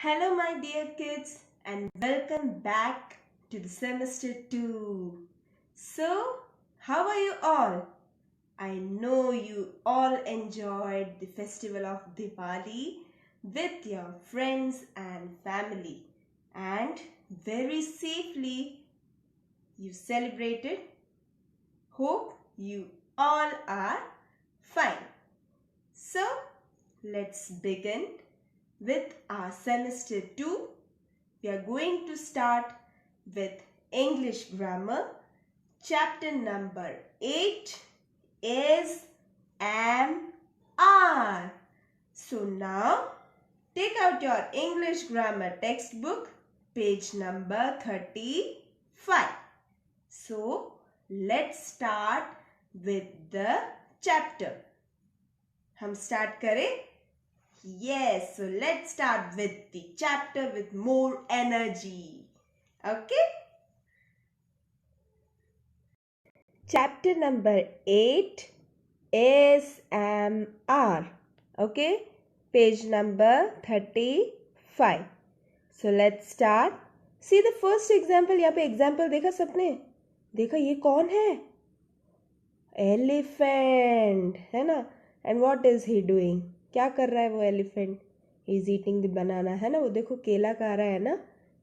Hello, my dear kids, and welcome back to the semester 2. So, how are you all? I know you all enjoyed the festival of Diwali with your friends and family, and very safely you celebrated. Hope you all are fine. So, let's begin with our semester 2. We are going to start with English grammar. Chapter number 8 is am, are. So now take out your English grammar textbook, page number 35. So let's start with the chapter. हम start करें? Yes, so let's start with the chapter with more energy. Okay? Chapter number 8 is are. Okay? Page number 35. So let's start. See the first example. यहाँ पे example देखा सबने? देखा ये कौन है? Elephant है ना? And what is he doing? क्या कर रहा है वो elephant? He is eating the banana है ना, वो देखो केला खा रहा है ना.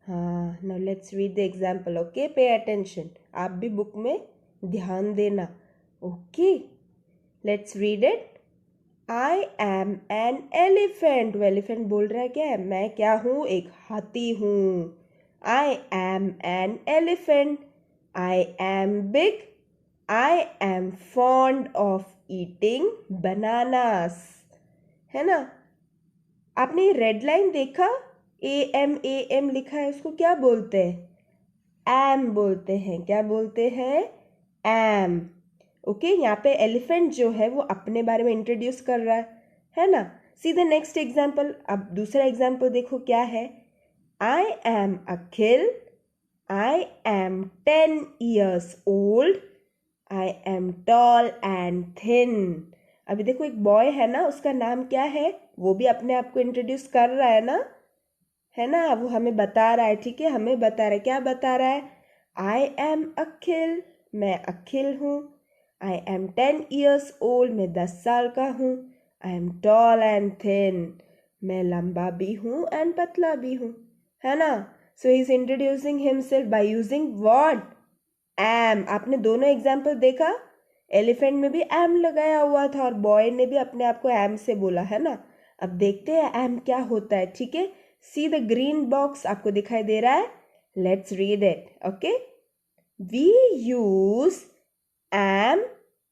हाँ, now let's read the example. Okay, pay attention. आप भी बुक में ध्यान देना. Okay, let's read it. I am an elephant. वो एलिफेंट बोल रहा है क्या है? मैं क्या हूँ? एक हाथी हूँ. I am an elephant. I am big. I am fond of eating bananas. है ना? आपने ये रेड लाइन देखा? AM लिखा है, उसको क्या बोलते हैं? am बोलते हैं. क्या बोलते हैं? am. ओके, यहाँ पे एलिफेंट जो है वो अपने बारे में इंट्रोड्यूस कर रहा है ना? सी द नेक्स्ट एग्जाम्पल. अब दूसरा एग्जाम्पल देखो क्या है. I am Akhil. I am 10 years old. I am tall and thin. अभी देखो एक बॉय है ना, उसका नाम क्या है? वो भी अपने आप को इंट्रोड्यूस कर रहा है ना, है ना? वो हमें बता रहा है. ठीक है, हमें बता रहा है. क्या बता रहा है? आई एम अखिल. मैं अखिल हूँ. I am 10 years old. मैं 10 साल का हूँ. I am tall and thin. मैं लंबा भी हूँ एंड पतला भी हूँ, है ना? So he is introducing himself by using what? Am. आपने दोनों एग्जाम्पल देखा? एलिफेंट में भी एम लगाया हुआ था और बॉय ने भी अपने आप को एम से बोला, है ना? अब देखते हैं एम क्या होता है. ठीक है, सी द ग्रीन बॉक्स आपको दिखाई दे रहा है. Let's read it. Okay, we use am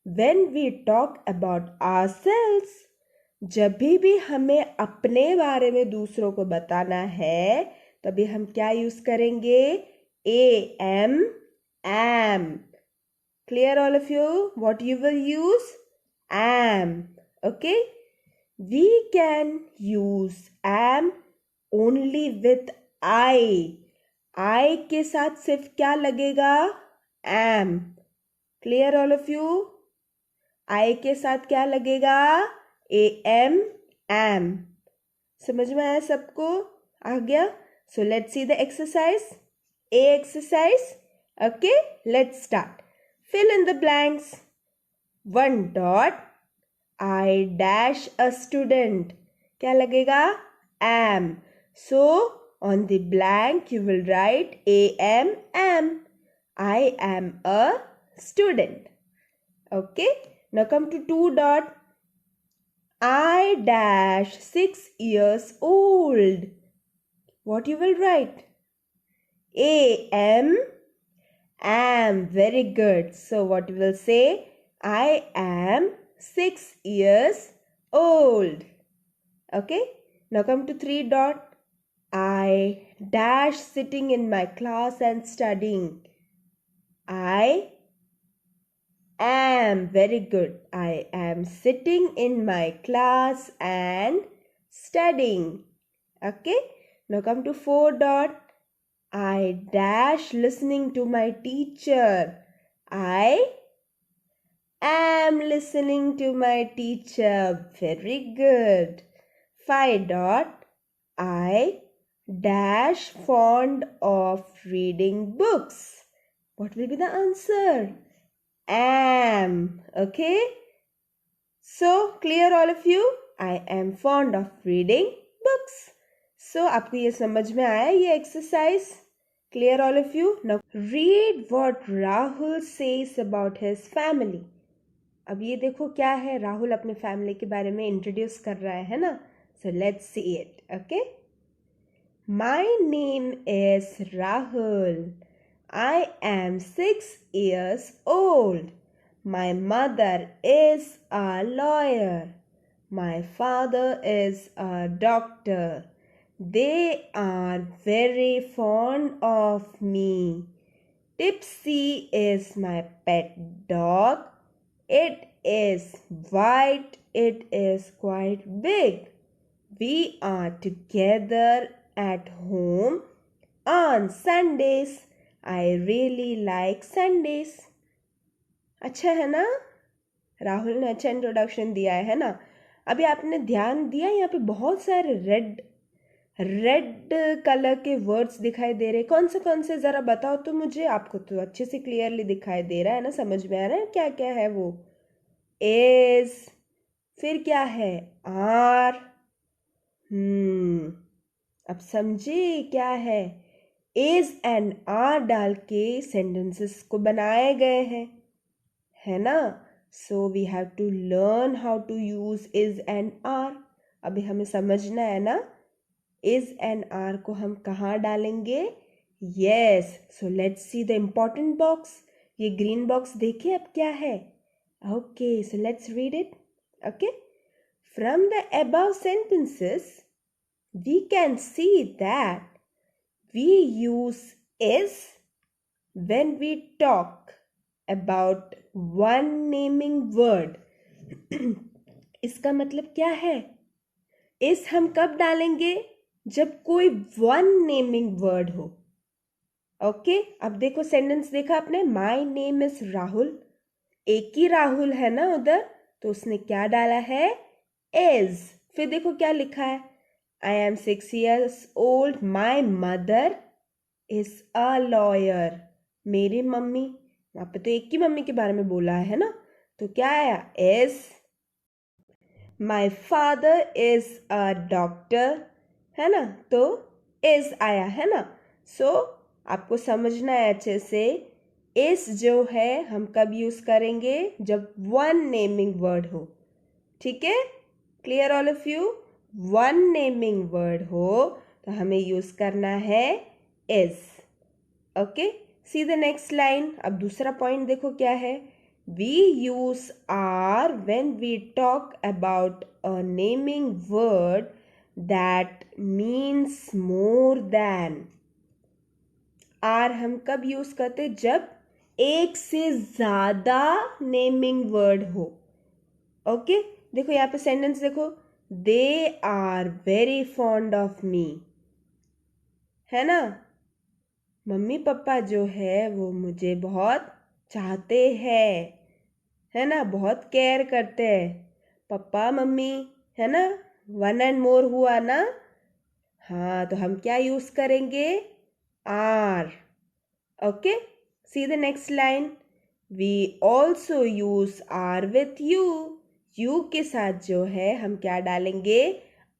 when we talk about ourselves. जब भी हमें अपने बारे में दूसरों को बताना है तभी हम क्या यूज करेंगे? am. Am. Clear all of you? What you will use? Am. Okay? We can use am only with I. I के साथ सिर्फ क्या लगेगा? Am. Clear all of you? I के साथ क्या लगेगा? am. Am. समझ में आया सबको? आ गया? So let's see the exercise. A exercise. Okay, let's start. Fill in the blanks. 1 dot. I dash a student. क्या लगेगा? Am. So on the blank you will write am. I am a student. Okay. Now come to 2 dot. I dash 6 years old. What you will write? Am. Very good. So what you will say? I am 6 years old. Okay. Now come to 3 dot. I dash sitting in my class and studying. I am. Very good. I am sitting in my class and studying. Okay. Now come to 4 dot. I dash listening to my teacher. I am listening to my teacher. Very good. 5 dot. I dash fond of reading books. What will be the answer? Am. Okay. So clear all of you? I am fond of reading books. So आपको ये समझ में आया ये exercise? Clear all of you? Now read what Rahul says about his family. अब ये देखो क्या है, राहुल अपने फैमिली के बारे में इंट्रोड्यूस कर रहा है ना? So let's see it. Okay? My name is Rahul. I am 6 years old. My mother is a lawyer. My father is a doctor. They are very fond of me. Tipsy is my pet dog. It is white. It is quite big. We are together at home on Sundays. I really like Sundays. अच्छा है ना? राहुल ने अच्छा introduction दिया है ना? अभी आपने ध्यान दिया यहाँ पे बहुत सारे रेड कलर के वर्ड्स दिखाई दे रहे, कौन से ज़रा बताओ तो मुझे। आपको तो अच्छे से क्लियरली दिखाई दे रहा है ना, समझ में आ रहा है क्या क्या है वो? इज, फिर क्या है? आर। अब समझे क्या है? इज एंड आर डाल के सेंटेंसेस को बनाए गए हैं, है ना? So we have to learn how to use is and are. अभी हमें समझना है ना, इज एंड आर को हम कहाँ डालेंगे? Yes, so let's see the important box. ये ग्रीन बॉक्स देखिए अब क्या है। Okay, so let's read it. Okay, from the above sentences we can see that we use is when we talk about one naming word. इसका मतलब क्या है? इस हम कब डालेंगे? जब कोई वन नेमिंग वर्ड हो। ओके, अब देखो सेंटेंस देखा आपने, माई नेम इज राहुल। एक ही राहुल है ना उधर, तो उसने क्या डाला है? इज। फिर देखो क्या लिखा है, I am 6 years old. My mother is a lawyer. मेरी मम्मी, वहाँ पे तो एक ही मम्मी के बारे में बोला है ना, तो क्या आया? is. My father is a doctor, है ना, तो is आया है ना। so आपको समझना है अच्छे से, is जो है हम कब यूज करेंगे? जब वन नेमिंग वर्ड हो। ठीक है? Clear all of you? One naming word हो तो हमें यूज करना है is. Okay, see the next line. अब दूसरा पॉइंट देखो क्या है, we use are when we talk about a naming word that means more than. Are हम कब यूज करते? जब एक से ज्यादा नेमिंग वर्ड हो। ओके, देखो यहाँ पे सेंटेंस देखो, they are very fond of me, है ना? मम्मी पापा जो है वो मुझे बहुत चाहते हैं, है ना, बहुत केयर करते हैं। पापा मम्मी, है ना, वन एंड मोर हुआ ना। हाँ, तो हम क्या यूज करेंगे? Are. Okay, see the next line, we also use are with you. You के साथ जो है हम क्या डालेंगे?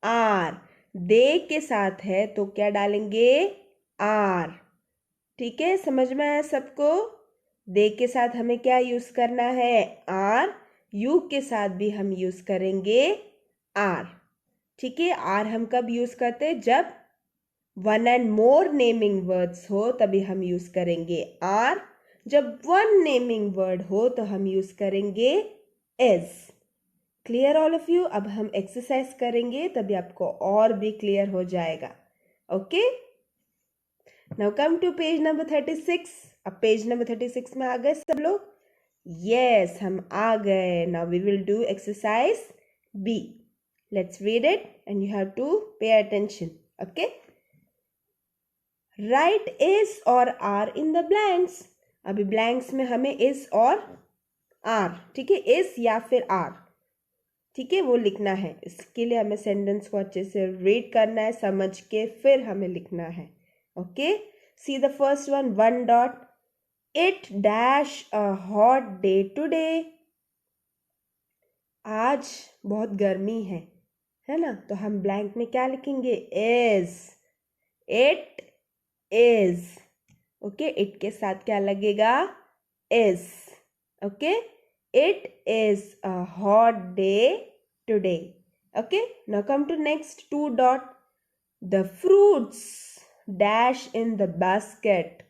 आर। दे के साथ है तो क्या डालेंगे? आर। ठीक है, समझ में आया सबको? दे के साथ हमें क्या यूज करना है? आर। यू के साथ भी हम यूज करेंगे आर। ठीक है, आर हम कब यूज करते? जब one and more naming words हो तभी हम यूज करेंगे आर। जब वन नेमिंग वर्ड हो तो हम यूज करेंगे is. Clear all of you? अब हम एक्सरसाइज करेंगे तभी आपको और भी क्लियर हो जाएगा। Okay, now come to page number 36। अब पेज नंबर 36 में आ गए सब लोग? यस, हम आ गए। Now we will do exercise B. Let's read it and you have to pay attention. Okay, write is और आर इन द ब्लैंक्स। अभी ब्लैंक्स में हमें इज और आर, ठीक है, इज या फिर आर, ठीक है, वो लिखना है। इसके लिए हमें सेंटेंस को अच्छे से रीड करना है, समझ के फिर हमें लिखना है। Okay, see the first one, 1 dot, it dash a hot day today. आज बहुत गर्मी है ना, तो हम ब्लैंक में क्या लिखेंगे, is, it is. Okay, it के साथ क्या लगेगा, is. Okay, it is a hot day today. Okay, now come to next 2 dot, the fruits dash in the basket.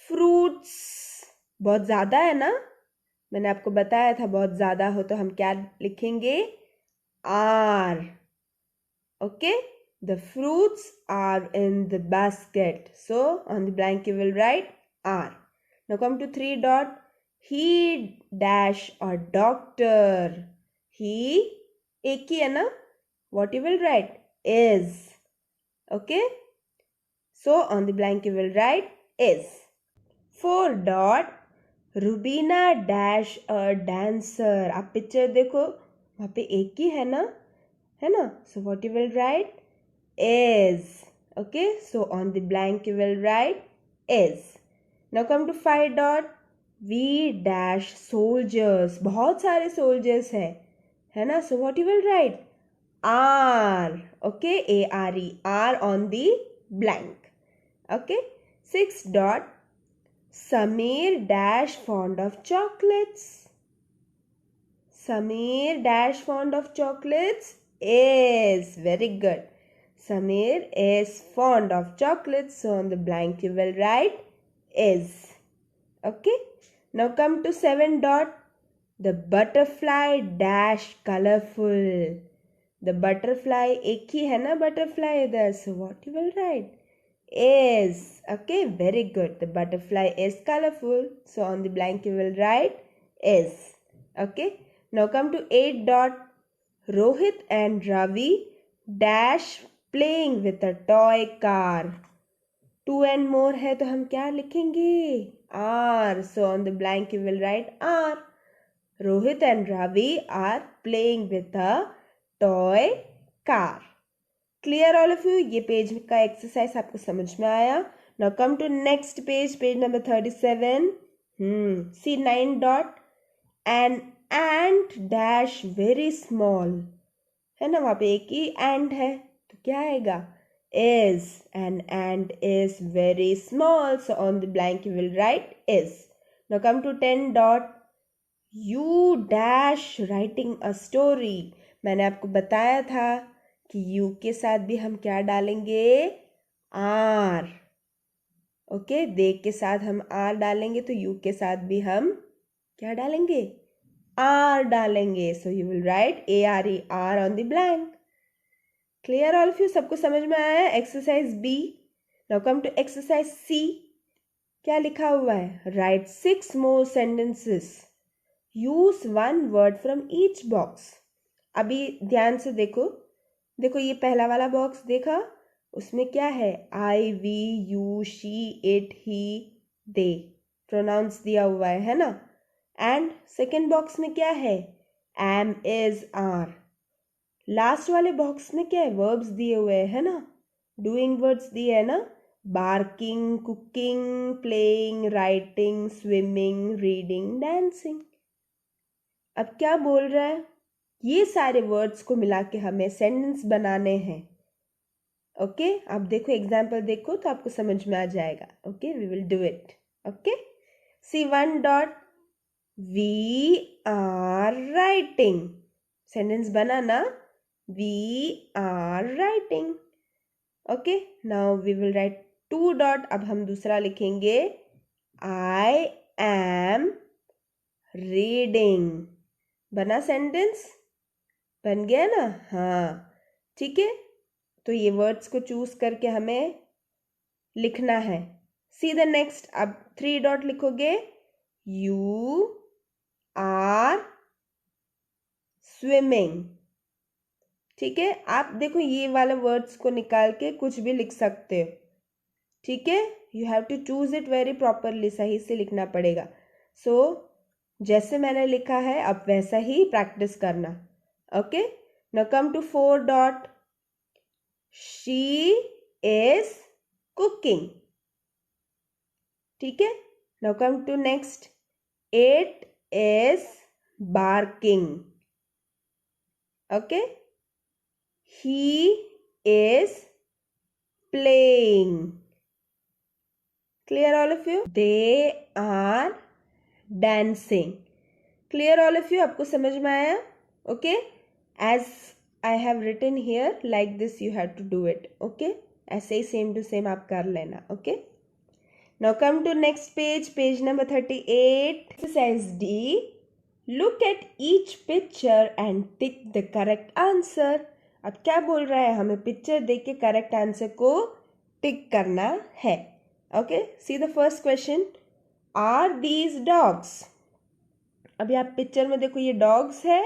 Fruits बहुत ज़्यादा है ना, मैंने आपको बताया था बहुत ज़्यादा हो तो हम क्या लिखेंगे, are. Okay, the fruits are in the basket, so on the blank you will write are. Now come to 3 dot, he dash a doctor। he एक ही है ना, what you will write, is। okay, so on the blank you will write is। 4 dot, Rubina dash a dancer. आप picture देखो, वहाँ पे एक ही है ना, so what you will write, is। okay, so on the blank you will write is। now come to 5 dot, we dash soldiers। बहुत सारे soldiers है ना, so what you will write, are। okay, are, are on the blank। okay, 6 dot, Sameer dash fond of chocolates। Sameer dash fond of chocolates is, very good, Sameer is fond of chocolates, so on the blank you will write is। okay, now come to 7 dot, the butterfly dash colorful। the butterfly एक ही है ना butterfly इधर, so what you will write, is। okay, very good, the butterfly is colorful, so on the blank you will write is। okay, now come to 8 dot, Rohit and Ravi dash playing with a toy car। 2 and more है तो हम क्या लिखेंगे, are, so on the blank you will write are। Rohit and Ravi are playing with a toy car। Clear all of you, ये page का exercise आपको समझ में आया। Now come to next page, page number 37। See 9 dot, an ant dash very small. है ना, वहाँ पे एक ही एंट है तो क्या आएगा, is। An ant is very small, so on the blank you will write is। Now come to 10 dot, you dash writing a story. मैंने आपको बताया था कि यू के साथ भी हम क्या डालेंगे, आर। ओके, दे के साथ हम आर डालेंगे तो यू के साथ भी हम क्या डालेंगे, आर डालेंगे, so you will write A R E, are on the blank. Clear all of you, सबको समझ में आया। Exercise B, now come to exercise C. क्या लिखा हुआ है, write 6 more sentences, use 1 word from each box. अभी ध्यान से देखो, देखो ये पहला वाला बॉक्स देखा, उसमें क्या है, I, we, you, she, it, he, they, pronouns दिया हुआ है ना। एंड सेकेंड बॉक्स में क्या है, एम, इज, आर। लास्ट वाले बॉक्स में क्या है, वर्ब्स दिए हुए है ना, डूइंग वर्ड्स दिए है ना, barking, cooking, playing, writing, swimming, reading, dancing. अब क्या बोल रहा है, ये सारे वर्ड्स को मिला के हमें सेंटेंस बनाने हैं। ओके, आप देखो एग्जाम्पल देखो तो आपको समझ में आ जाएगा। Okay, we will do it. Okay, see 1 dot, we are writing. Sentence बनाना, we are writing. Okay, now we will write 2 dot, अब हम दूसरा लिखेंगे, आई एम रीडिंग। बना सेंटेंस, बन गया ना, हाँ ठीक है। तो ये वर्ड्स को चूज करके हमें लिखना है। सी द नेक्स्ट, अब 3 डॉट लिखोगे, यू आर स्विमिंग। ठीक है, आप देखो ये वाले वर्ड्स को निकाल के कुछ भी लिख सकते हो। ठीक है, you have to choose it very properly, सही से लिखना पड़ेगा। सो जैसे मैंने लिखा है अब वैसा ही प्रैक्टिस करना। Okay, now come to 4 dot. She is cooking. ठीक है, now come to next. It is barking. Okay, he is playing. Clear all of you? They are dancing. Clear all of you? आपको समझ में आया? Okay, as I have written here, like this you have to do it. Okay, ऐसे ही same to same आप कर लेना. Okay, now come to next page, page number 38. Exercise D. Look at each picture and tick the correct answer. अब क्या बोल रहा है? हमें पिक्चर देख के करेक्ट आंसर को टिक करना है. Okay, see the first question. Are these dogs? अभी आप पिक्चर में देखो, ये डॉग्स है?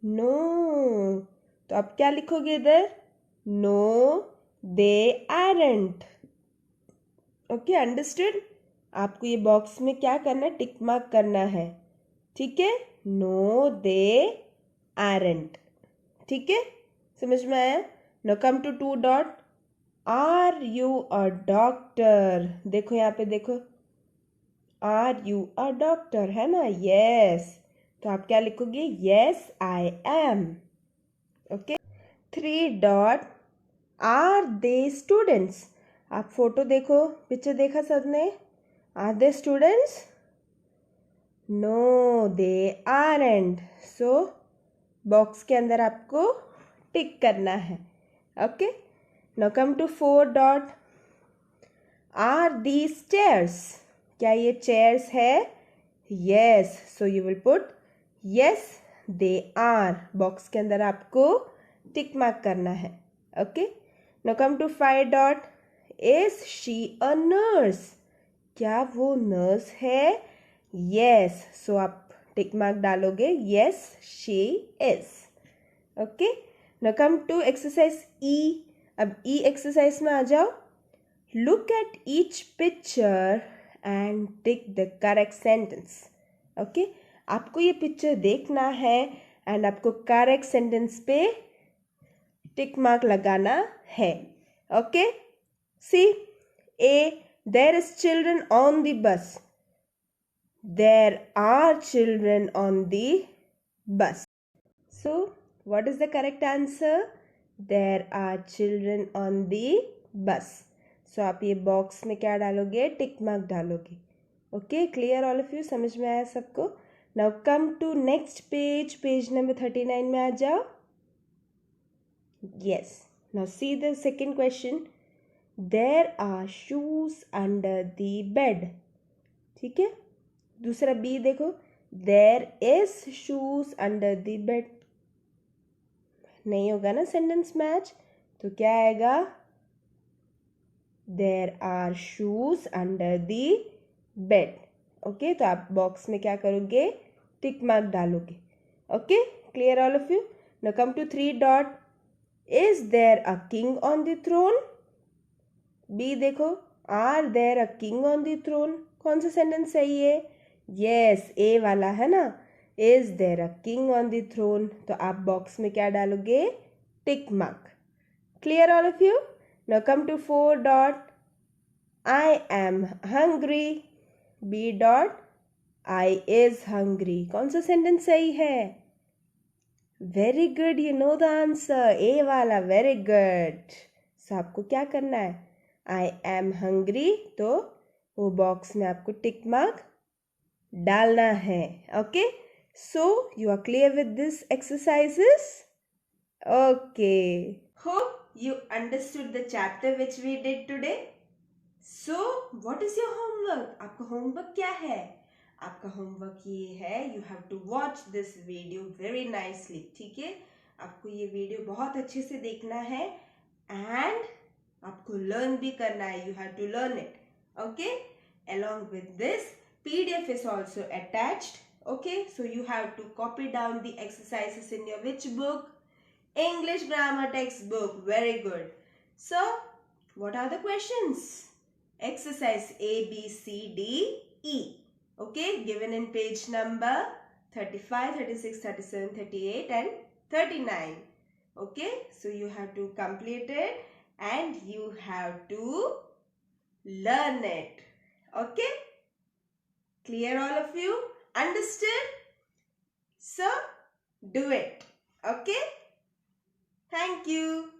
नो. तो आप क्या लिखोगे इधर? No they aren't. Okay, understood? आपको ये बॉक्स में क्या करना है? टिक मार्क करना है. ठीक है, नो दे आरंट. ठीक है, समझ में आया? No come to 2 dot. Are you a doctor? देखो यहाँ पे देखो, आर यू अ डॉक्टर है ना? यस. तो आप क्या लिखोगे? Yes I am. Okay. 3 dot. Are they students? आप फोटो देखो, पिक्चर देखा सबने? Are they students? No they aren't. So box के अंदर आपको टिक करना है. ओके, now come to 4 dot. Are these chairs? क्या ये chairs है? Yes, so you will put yes they are. Box के अंदर आपको टिक मार्क करना है. ओके, now come to 5 dot. Is she a nurse? क्या वो नर्स है? Yes, so आप टिक मार्क डालोगे. Yes, she is. Okay, now come to exercise E. अब ई एक्सरसाइज में आ जाओ. Look at each picture and tick the correct sentence. Okay, आपको ये पिक्चर देखना है एंड आपको करेक्ट सेंटेंस पे टिक मार्क लगाना है. Okay, see A. There is children on the bus. There are children on the bus. So what is the correct answer? There are children on the bus. So आप ये box में क्या डालोगे? Tick mark डालोगे. Okay, clear all of you? समझ में आया सबको? Now come to next page, page number 39 में आ जाओ. Yes, now see the second question. There are shoes under the bed. ठीक है, दूसरा बी देखो. There is shoes under the bed. नहीं होगा ना सेंटेंस मैच, तो क्या आएगा? There are shoes under the bed. Okay, तो आप बॉक्स में क्या करोगे? टिक मार्क डालोगे. Okay, clear all of you? Now come to 3 dot. Is there a king on the throne? B देखो, are there a king on the throne. कौन सा sentence सही है? यस, ए वाला है ना. Is there a king on the throne. तो आप बॉक्स में क्या डालोगे? Tick mark. Clear all of you? Now come to 4 dot. I am hungry. B dot. I is hungry. कौन सा सेंटेंस सही है? Very good, you know the answer. A वाला, वेरी गुड. सो आपको क्या करना है? I am hungry. तो वो बॉक्स में आपको टिक मार्क डालना है. Okay, so you are clear with this exercises? Okay, hope you understood the chapter which we did today. So what is your homework? आपका homework क्या है? आपका homework ये है, you have to watch this video very nicely. ठीक है, आपको ये वीडियो बहुत अच्छे से देखना है and आपको learn भी करना है. You have to learn it. Okay, along with this PDF is also attached. Okay, so you have to copy down the exercises in your which book? English grammar textbook. Very good. So what are the questions? Exercise A, B, C, D, E. Okay, given in page number 35, 36, 37, 38 and 39. Okay, so you have to complete it and you have to learn it. Okay, clear all of you? Understood? So do it. Okay, thank you.